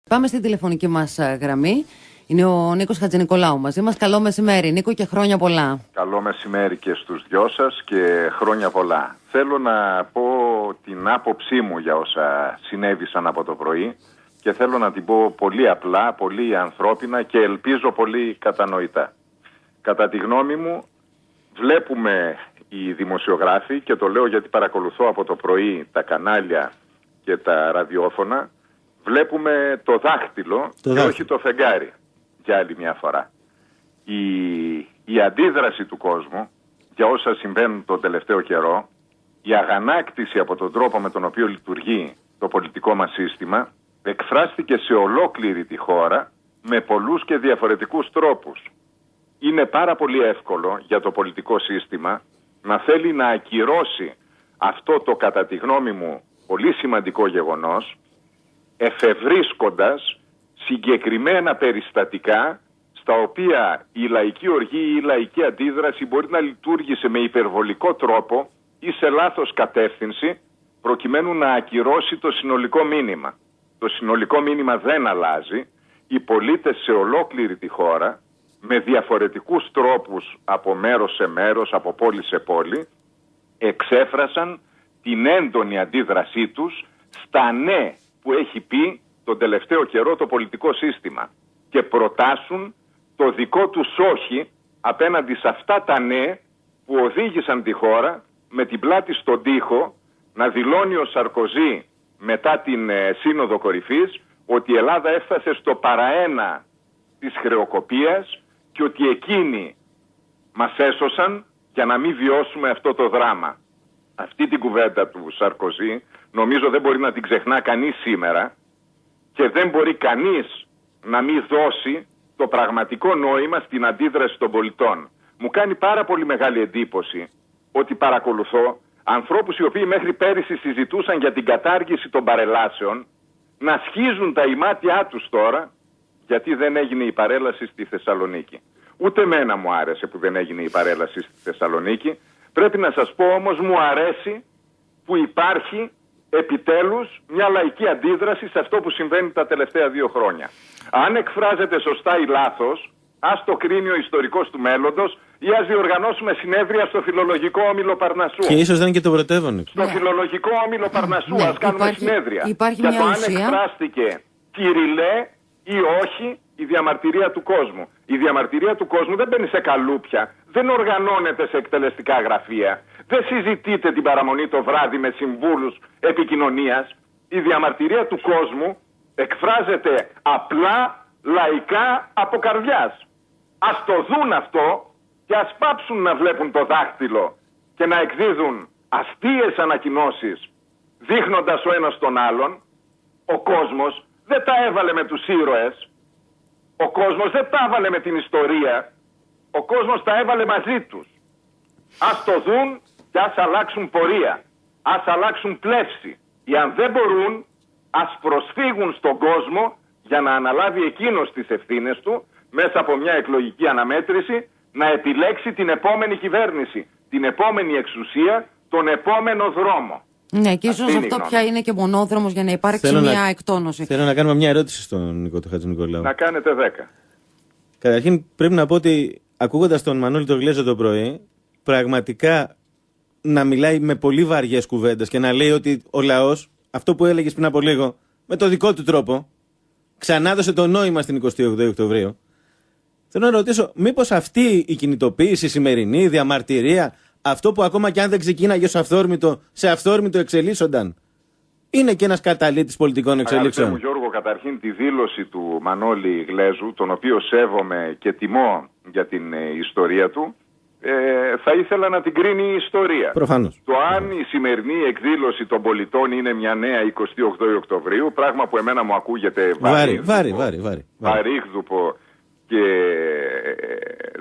Πάμε στην τηλεφωνική μας γραμμή. Είναι ο Νίκος Χατζηνικολάου μαζί μας. Καλό μεσημέρι, Νίκο, και χρόνια πολλά. Καλό μεσημέρι και στους δυο σας και χρόνια πολλά. Θέλω να πω την άποψή μου για όσα συνέβησαν από το πρωί και θέλω να την πω πολύ απλά, πολύ ανθρώπινα και ελπίζω πολύ κατανοητά. Κατά τη γνώμη μου, βλέπουμε οι δημοσιογράφοι, και το λέω γιατί παρακολουθώ από το πρωί τα κανάλια και τα ραδιόφωνα, βλέπουμε το δάχτυλο και όχι το φεγγάρι για άλλη μια φορά. Η αντίδραση του κόσμου για όσα συμβαίνουν τον τελευταίο καιρό, η αγανάκτηση από τον τρόπο με τον οποίο λειτουργεί το πολιτικό μας σύστημα, εκφράστηκε σε ολόκληρη τη χώρα με πολλούς και διαφορετικούς τρόπους. Είναι πάρα πολύ εύκολο για το πολιτικό σύστημα να θέλει να ακυρώσει αυτό το, κατά τη γνώμη μου, πολύ σημαντικό γεγονός, εφευρίσκοντας συγκεκριμένα περιστατικά στα οποία η λαϊκή οργή ή η λαϊκή αντίδραση μπορεί να λειτουργήσε με υπερβολικό τρόπο ή σε λάθος κατεύθυνση προκειμένου να ακυρώσει το συνολικό μήνυμα. Το συνολικό μήνυμα δεν αλλάζει. Οι πολίτες σε ολόκληρη τη χώρα με διαφορετικούς τρόπους από μέρος σε μέρος, από πόλη σε πόλη, εξέφρασαν την έντονη αντίδρασή τους στα ναι που έχει πει τον τελευταίο καιρό το πολιτικό σύστημα και προτάσουν το δικό τους όχι απέναντι σε αυτά τα ναι που οδήγησαν τη χώρα με την πλάτη στον τοίχο να δηλώνει ο Σαρκοζή μετά την Σύνοδο Κορυφής ότι η Ελλάδα έφτασε στο παραένα της χρεοκοπίας και ότι εκείνοι μας έσωσαν για να μην βιώσουμε αυτό το δράμα. Αυτή την κουβέντα του Σαρκοζή νομίζω δεν μπορεί να την ξεχνά κανείς σήμερα και δεν μπορεί κανείς να μην δώσει το πραγματικό νόημα στην αντίδραση των πολιτών. Μου κάνει πάρα πολύ μεγάλη εντύπωση ότι παρακολουθώ ανθρώπους οι οποίοι μέχρι πέρυσι συζητούσαν για την κατάργηση των παρελάσεων να σχίζουν τα ημάτια τους τώρα γιατί δεν έγινε η παρέλαση στη Θεσσαλονίκη. Ούτε εμένα μου άρεσε που δεν έγινε η παρέλαση στη Θεσσαλονίκη. Πρέπει να σας πω όμως μου αρέσει που υπάρχει επιτέλους μια λαϊκή αντίδραση σε αυτό που συμβαίνει τα τελευταία 2 χρόνια. Αν εκφράζεται σωστά ή λάθος, ας το κρίνει ο ιστορικός του μέλλοντος ή ας διοργανώσουμε συνέδρια στο Φιλολογικό Όμιλο Παρνασσού. Και ίσως δεν είναι και το πρωτεύον. Στο Φιλολογικό Όμιλο Παρνασσού ας κάνουμε συνέδρια. Υπάρχει για μια το αν ουσία. εκφράστηκε κυριλέ ή όχι η διαμαρτυρία του κόσμου. Η διαμαρτυρία του κόσμου δεν μπαίνει σε καλούπια, δεν οργανώνεται σε εκτελεστικά γραφεία, δεν συζητείτε την παραμονή το βράδυ με συμβούλους επικοινωνίας. Η διαμαρτυρία του κόσμου εκφράζεται απλά, λαϊκά, από καρδιάς. Ας το δουν αυτό και ας πάψουν να βλέπουν το δάχτυλο και να εκδίδουν αστείες ανακοινώσεις δείχνοντας ο ένας τον άλλον. Ο κόσμος δεν τα έβαλε με τους ήρωες. Ο κόσμος δεν τα έβαλε με την ιστορία. Ο κόσμος τα έβαλε μαζί τους. Ας το δουν και ας αλλάξουν πορεία. Ας αλλάξουν πλεύση. Ή αν δεν μπορούν, ας προσφύγουν στον κόσμο για να αναλάβει εκείνος τις ευθύνες του μέσα από μια εκλογική αναμέτρηση να επιλέξει την επόμενη κυβέρνηση, την επόμενη εξουσία, τον επόμενο δρόμο. Ναι, και ίσως αυτό πια είναι και μονόδρομος για να υπάρξει μια εκτόνωση. Θέλω να κάνουμε μια ερώτηση στον Νίκο του Χατζηνικολάου. Να κάνετε 10. Καταρχήν πρέπει να πω ότι ακούγοντας τον Μανώλη τον Γλέζο το πρωί, πραγματικά να μιλάει με πολύ βαριές κουβέντες και να λέει ότι ο λαός, αυτό που έλεγες πριν από λίγο, με το δικό του τρόπο, ξανά δώσε το νόημα στην 28 Οκτωβρίου. Θέλω να ρωτήσω, μήπως αυτή η κινητοποίηση, η σημερινή, η διαμαρτυρία, αυτό που ακόμα και αν δεν ξεκίναγε ως αυθόρμητο, σε αυθόρμητο εξελίσσονταν, είναι και ένας καταλήτης πολιτικών εξελίξεων. Αγαπητέ μου Γιώργο, καταρχήν τη δήλωση του Μανώλη Γλέζου, τον οποίο σέβομαι και τιμώ για την ιστορία του, θα ήθελα να την κρίνει η ιστορία. Προφανώς. Το αν η σημερινή εκδήλωση των πολιτών είναι μια νέα 28 Οκτωβρίου, πράγμα που εμένα μου ακούγεται βαρύγδουπο και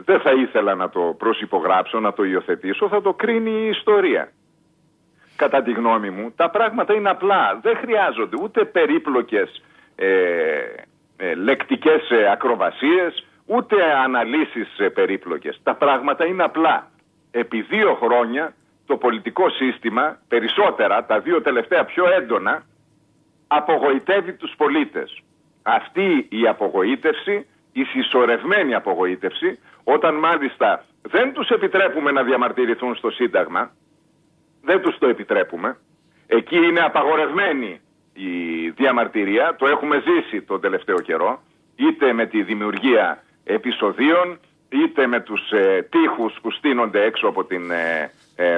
δεν θα ήθελα να το προσυπογράψω, να το υιοθετήσω, θα το κρίνει η ιστορία. Κατά τη γνώμη μου, τα πράγματα είναι απλά. Δεν χρειάζονται ούτε περίπλοκες λεκτικές ακροβασίες, ούτε αναλύσεις περίπλοκες. Τα πράγματα είναι απλά. Επί 2 χρόνια το πολιτικό σύστημα, περισσότερα, τα 2 τελευταία πιο έντονα, απογοητεύει τους πολίτες. αυτή η απογοήτευση, η συσσωρευμένη απογοήτευση, όταν μάλιστα δεν τους επιτρέπουμε να διαμαρτυρηθούν στο Σύνταγμα, δεν τους το επιτρέπουμε, εκεί είναι απαγορευμένη η διαμαρτυρία, το έχουμε ζήσει τον τελευταίο καιρό, είτε με τη δημιουργία επεισοδίων, είτε με τους τείχους που στείνονται έξω από την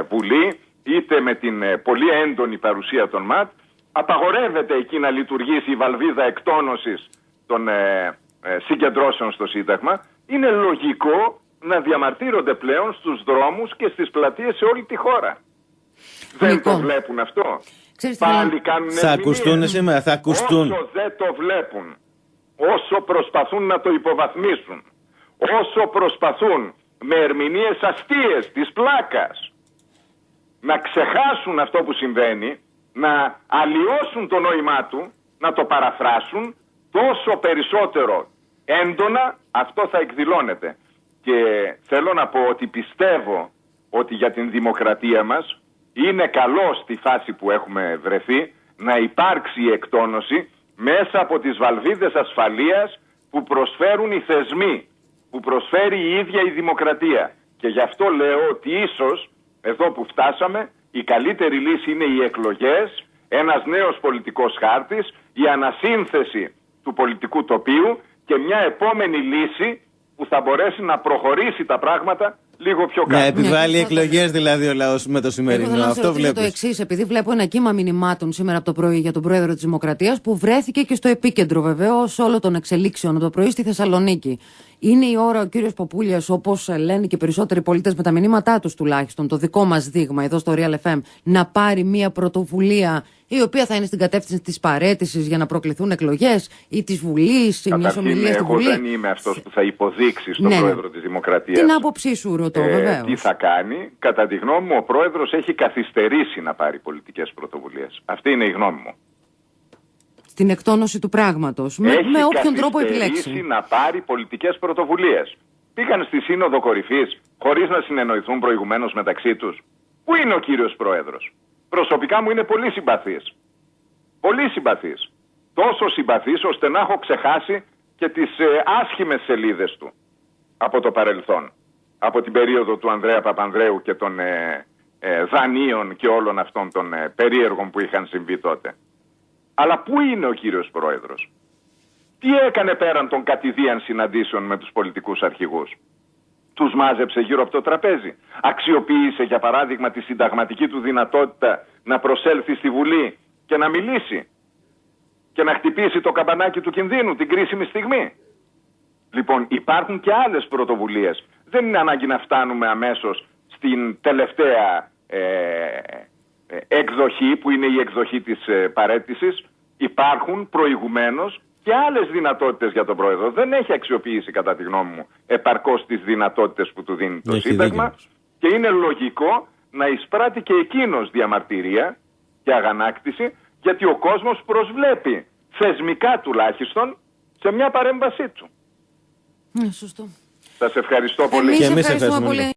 Βουλή, είτε με την πολύ έντονη παρουσία των ΜΑΤ. Απαγορεύεται εκεί να λειτουργήσει η βαλβίδα εκτόνωσης των συγκεντρώσεων στο Σύνταγμα. Είναι λογικό να διαμαρτύρονται πλέον στους δρόμους και στις πλατείες σε όλη τη χώρα. Δεν το βλέπουν αυτό. Πάλι κάνουν θα ακουστούν σήμερα, θα ακουστούν. Όσο δεν το βλέπουν, όσο προσπαθούν να το υποβαθμίσουν, όσο προσπαθούν με ερμηνείες αστείες της πλάκας να ξεχάσουν αυτό που συμβαίνει, να αλλοιώσουν το νόημά του, να το παραφράσουν, τόσο περισσότερο έντονα αυτό θα εκδηλώνεται. Και θέλω να πω ότι πιστεύω ότι για την δημοκρατία μας είναι καλό στη φάση που έχουμε βρεθεί να υπάρξει η εκτόνωση μέσα από τις βαλβίδες ασφαλείας που προσφέρουν οι θεσμοί, που προσφέρει η ίδια η δημοκρατία. Και γι' αυτό λέω ότι ίσως εδώ που φτάσαμε η καλύτερη λύση είναι οι εκλογές, ένας νέος πολιτικός χάρτης, η ανασύνθεση του πολιτικού τοπίου και μια επόμενη λύση που θα μπορέσει να προχωρήσει τα πράγματα λίγο πιο κάτω. Να επιβάλλει εκλογές δηλαδή ο λαός με το σημερινό. Αυτό βλέπω. Το εξής, επειδή βλέπω ένα κύμα μηνυμάτων σήμερα από το πρωί για τον Πρόεδρο της Δημοκρατίας που βρέθηκε και στο επίκεντρο βεβαίως όλων των εξελίξεων από το πρωί στη Θεσσαλονίκη. Είναι η ώρα ο κύριος Παπούλιας, όπως λένε και περισσότεροι πολίτες με τα μηνύματά τους τουλάχιστον, το δικό μας δείγμα εδώ στο Real FM, να πάρει μια πρωτοβουλία η οποία θα είναι στην κατεύθυνση της παραίτησης για να προκληθούν εκλογές ή της Βουλής ή μιας ομιλίας στη Βουλή. Εγώ δεν είμαι αυτός που θα υποδείξει στον Πρόεδρο της Δημοκρατίας. Την άποψή σου ρωτώ βεβαίως. Τι θα κάνει. Κατά τη γνώμη μου ο Πρόεδρος έχει καθυστερήσει να πάρει πολιτικές πρωτοβουλίες. Αυτή είναι η γνώμη μου. Στην εκτόνωση του πράγματος. Με όποιον τρόπο επιλέξει. Έχει να πάρει πολιτικές πρωτοβουλίες. Πήγαν στη Σύνοδο Κορυφής χωρίς να συνεννοηθούν προηγουμένως μεταξύ τους. Πού είναι ο κύριος Πρόεδρος? Προσωπικά μου είναι πολύ συμπαθής. Πολύ συμπαθής. Τόσο συμπαθής ώστε να έχω ξεχάσει και τις άσχημες σελίδες του από το παρελθόν. Από την περίοδο του Ανδρέα Παπανδρέου και των δανείων και όλων αυτών των περίεργων που είχαν συμβεί τότε. Αλλά πού είναι ο κύριος Πρόεδρος? Τι έκανε πέραν των κατηδίαν συναντήσεων με τους πολιτικούς αρχηγούς? Τους μάζεψε γύρω από το τραπέζι? Αξιοποίησε για παράδειγμα τη συνταγματική του δυνατότητα να προσέλθει στη Βουλή και να μιλήσει και να χτυπήσει το καμπανάκι του κινδύνου την κρίσιμη στιγμή? Λοιπόν, υπάρχουν και άλλες πρωτοβουλίες. Δεν είναι ανάγκη να φτάνουμε αμέσως στην τελευταία εκδοχή που είναι η εκδοχή της παραίτησης. Υπάρχουν προηγουμένως και άλλες δυνατότητες για τον Πρόεδρο. Δεν έχει αξιοποιήσει κατά τη γνώμη μου επαρκώς τις δυνατότητες που του δίνει το Σύνταγμα και είναι λογικό να εισπράττει και εκείνος διαμαρτυρία και αγανάκτηση, γιατί ο κόσμος προσβλέπει θεσμικά τουλάχιστον σε μια παρέμβασή του. Σωστό. Σας ευχαριστώ πολύ. Εμείς ευχαριστούμε πολύ.